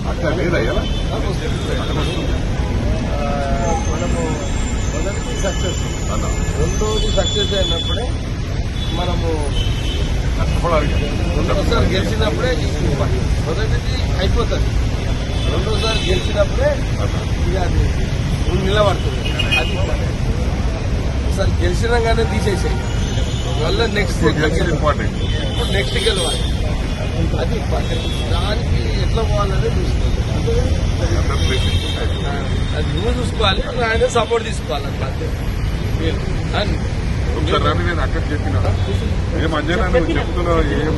అక్కడ లేదా మనము మొదటిది సక్సెస్, రెండోది సక్సెస్ అయినప్పుడే మనము రెండోసారి గెలిచినప్పుడే మొదటిది అయిపోతుంది, రెండోసారి గెలిచినప్పుడే ఇక అది నిలబడుతుంది. అది ఒకసారి గెలిచినాగానే తీసేసాయి వల్ల నెక్స్ట్ ఇంపార్టెంట్, నెక్స్ట్ గెలవాలి. అది దానికి ఎట్లా పోవాలనే చూసుకోవాలి. అది నువ్వు చూసుకోవాలి, ఆయన సపోర్ట్ తీసుకోవాలన్నమాట. ఒకసారి రాని నేను అక్కడ చెప్పినా ఏం అంజనా నువ్వు చెప్తున్నావు ఏం